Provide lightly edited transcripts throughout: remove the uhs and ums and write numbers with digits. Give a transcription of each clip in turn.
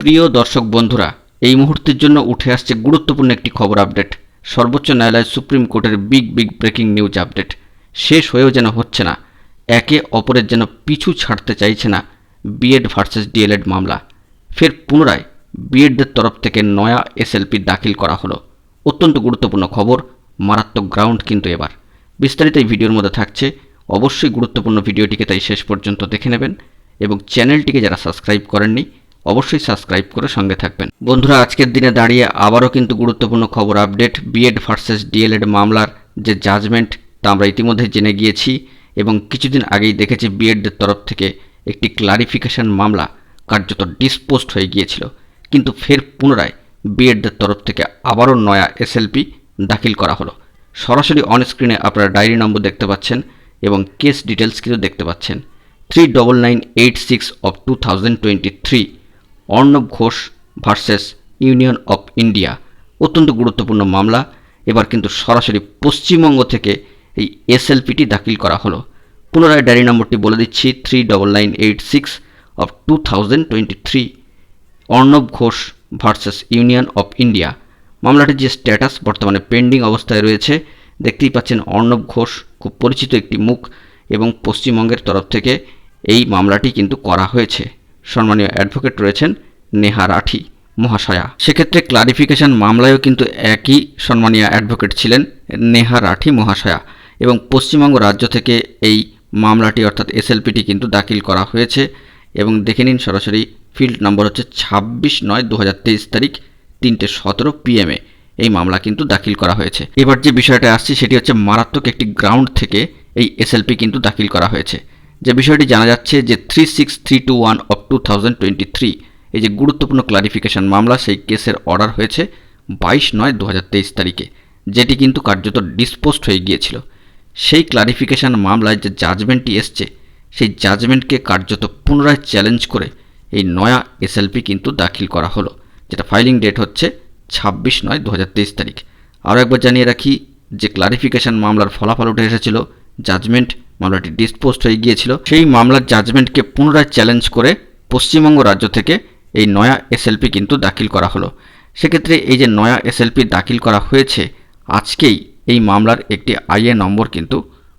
প্রিয় দর্শক বন্ধুরা, এই মুহূর্তের জন্য উঠে আসছে গুরুত্বপূর্ণ একটি খবর আপডেট। সর্বোচ্চ ন্যায়ালয় সুপ্রিম কোর্টের বিগ ব্রেকিং নিউজ আপডেট। শেষ হয়েও যেন হচ্ছে না, একে অপরের যেন পিছু ছাড়তে চাইছে না বিএড ভার্সেস ডিএলএড মামলা। ফের পুনরায় বিএডদের তরফ থেকে নয়া এসএলপি দাখিল করা হলো। অত্যন্ত গুরুত্বপূর্ণ খবর, মারাত্মক গ্রাউন্ড কিন্তু এবার। বিস্তারিত এই ভিডিওর মধ্যে থাকছে, অবশ্যই গুরুত্বপূর্ণ ভিডিওটিকে তাই শেষ পর্যন্ত দেখে নেবেন এবং চ্যানেলটিকে যারা সাবস্ক্রাইব করেননি অবশ্যই সাবস্ক্রাইব করে সঙ্গে থাকবেন। বন্ধুরা, আজকের দিনে দাঁড়িয়ে আবারও কিন্তু গুরুত্বপূর্ণ খবর আপডেট। বিএড ভার্সেস ডিএলএড মামলার যে জাজমেন্ট তা আমরা ইতিমধ্যে জেনে গিয়েছি এবং কিছুদিন আগেই দেখেছি বিএডদের তরফ থেকে একটি ক্লারিফিকেশন মামলা কার্যত ডিসপোজড হয়ে গিয়েছিল। কিন্তু ফের পুনরায় বিএডদের তরফ থেকে আবারও নয়া এসএলপি দাখিল করা হলো। সরাসরি অন স্ক্রিনে আপনারা ডায়েরি নম্বর দেখতে পাচ্ছেন এবং কেস ডিটেলস কিন্তু দেখতে পাচ্ছেন। 39986 of 2023 Arnab Ghosh versus union of India. অত্যন্ত গুরুত্বপূর্ণ মামলা। এবার কিন্তু সরাসরি পশ্চিমবঙ্গ থেকে এই এসএলপিটি দাখিল করা হলো। পুনরায় ডায়েরি নম্বরটি বলে দিচ্ছি, 39986 of 2023 Arnab Ghosh versus union of India. মামলাটির যে স্ট্যাটাস বর্তমানে পেন্ডিং অবস্থায় রয়েছে। দেখতেই পাচ্ছেন অর্ণব ঘোষ খুব পরিচিত একটি মুখ এবং পশ্চিমবঙ্গের তরফ থেকে এই মামলাটি কিন্তু করা হয়েছে। সম্মানীয় অ্যাডভোকেট রয়েছেন নেহা রাঠি মহাশয়া। সেক্ষেত্রে ক্লারিফিকেশন মামলায়ও কিন্তু একই সম্মানীয় অ্যাডভোকেট ছিলেন নেহা রাঠি মহাশয়া এবং পশ্চিমবঙ্গ রাজ্য থেকে এই মামলাটি অর্থাৎ এসএলপিটি কিন্তু দাখিল করা হয়েছে এবং দেখে নিন সরাসরি ফিল্ড নম্বর হচ্ছে 26/9/2023 তারিখ 3:17 PM এই মামলা কিন্তু দাখিল করা হয়েছে। এবার যে বিষয়টা আসছে সেটি হচ্ছে মারাত্মক একটি গ্রাউন্ড থেকে এই এসএলপি কিন্তু দাখিল করা হয়েছে। যে বিষয়টি জানা যাচ্ছে যে 36321 of 2023 এই যে গুরুত্বপূর্ণ ক্লারিফিকেশন মামলা, সেই কেসের অর্ডার হয়েছে 22/9/2023 তারিখে, যেটি কিন্তু কার্যত ডিসপোজড হয়ে গিয়েছিল। সেই ক্লারিফিকেশন মামলায় যে জাজমেন্টটি এসছে সেই জাজমেন্টকে কার্যত পুনরায় চ্যালেঞ্জ করে এই নয়া এসএলপি কিন্তু দাখিল করা হলো, যেটা ফাইলিং ডেট হচ্ছে 26/9/2023 তারিখ। আরও একবার জানিয়ে রাখি যে ক্লারিফিকেশন মামলার ফলাফল উঠে এসেছিল, জাজমেন্ট, মামলাটি ডিসপোজড হয়ে গিয়েছিল। সেই মামলার জাজমেন্টকে পুনরায় চ্যালেঞ্জ করে পশ্চিমবঙ্গ রাজ্য থেকে এই নয়া এসএলপি কিন্তু দাখিল করা হলো। সেক্ষেত্রে এই যে নয়া এসএলপি দাখিল করা হয়েছে, আজকেই এই মামলার একটি আইএ নম্বর কিন্তু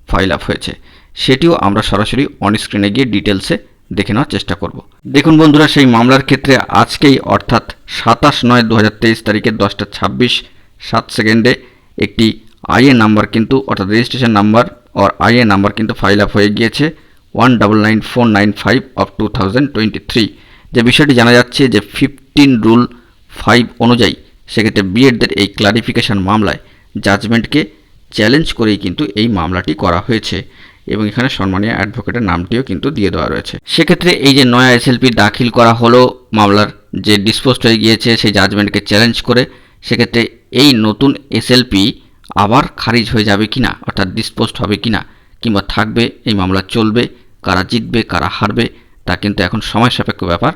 ফাইল আপ হয়েছে। সেটিও আমরা সরাসরি অন স্ক্রিনে গিয়ে ডিটেলসে দেখে নেওয়ার চেষ্টা করব। দেখুন বন্ধুরা, সেই মামলার ক্ষেত্রে আজকেই অর্থাৎ 27/9/2023 তারিখে 10:26 একটি আইএ নাম্বার কিন্তু অর্থাৎ রেজিস্ট্রেশন নাম্বার और आईए নাম্বার কিন্তু ফাইল আপ হয়ে গিয়েছে 199495 of 2023। যে বিষয়টি জানা যাচ্ছে যে 15 রুল 5 অনুযায়ী সেক্ষেত্রে বিএডদের এই ক্লারিফিকেশন মামলায় জাজমেন্টকে চ্যালেঞ্জ করেই কিন্তু এই মামলাটি করা হয়েছে এবং এখানে সম্মানীয় অ্যাডভোকেটের নামটিও কিন্তু দিয়ে দেওয়া রয়েছে। সেক্ষেত্রে এই যে নয়া এসএলপি দাখিল করা হলো মামলার যে ডিসপোজড হয়ে গিয়েছে সেই জাজমেন্টকে চ্যালেঞ্জ করে, সেক্ষেত্রে এই নতুন এসএলপি আবার খারিজ হয়ে যাবে কিনা অর্থাৎ ডিসপোজড হবে কিনা কিংবা থাকবে, এই মামলা চলবে, কারা জিতবে কারা হারবে তা কিন্তু এখন সময় সাপেক্ষ ব্যাপার।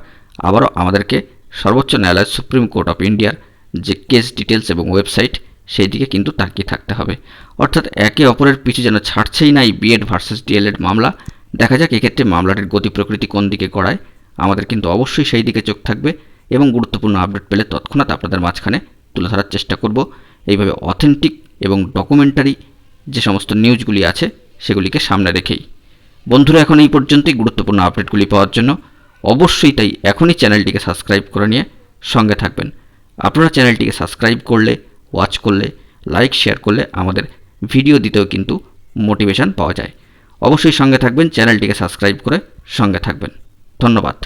আবারও আমাদেরকে সর্বোচ্চ ন্যায়ালয় সুপ্রিম কোর্ট অফ ইন্ডিয়ার যে কেস ডিটেলস এবং ওয়েবসাইট সেই দিকে কিন্তু তাকিয়ে থাকতে হবে। অর্থাৎ একে অপরের পিছু যেন ছাড়ছেই না এই বিএড ভার্সেস ডিএলএড মামলা। দেখা যাক এক্ষেত্রে মামলাটির গতি প্রকৃতি কোন দিকে গড়ায়। আমাদের কিন্তু অবশ্যই সেই দিকে চোখ থাকবে এবং গুরুত্বপূর্ণ আপডেট পেলে তৎক্ষণাৎ আপনাদের মাঝখানে তুলে ধরার চেষ্টা করব। এইভাবে অথেন্টিক এবং ডকুমেন্টারি যে সমস্ত নিউজগুলি আছে সেগুলিকে সামনে রেখেই। বন্ধুরা, এখন এই পর্যন্তই। গুরুত্বপূর্ণ আপডেটগুলি পাওয়ার জন্য অবশ্যই তাই এখনই চ্যানেলটিকে সাবস্ক্রাইব করে নিয়ে সঙ্গে থাকবেন। আপনারা চ্যানেলটিকে সাবস্ক্রাইব করলে, ওয়াচ করলে, লাইক শেয়ার করলে আমাদের ভিডিও দিতেও কিন্তু মোটিভেশন পাওয়া যায়। অবশ্যই সঙ্গে থাকবেন, চ্যানেলটিকে সাবস্ক্রাইব করে সঙ্গে থাকবেন। ধন্যবাদ।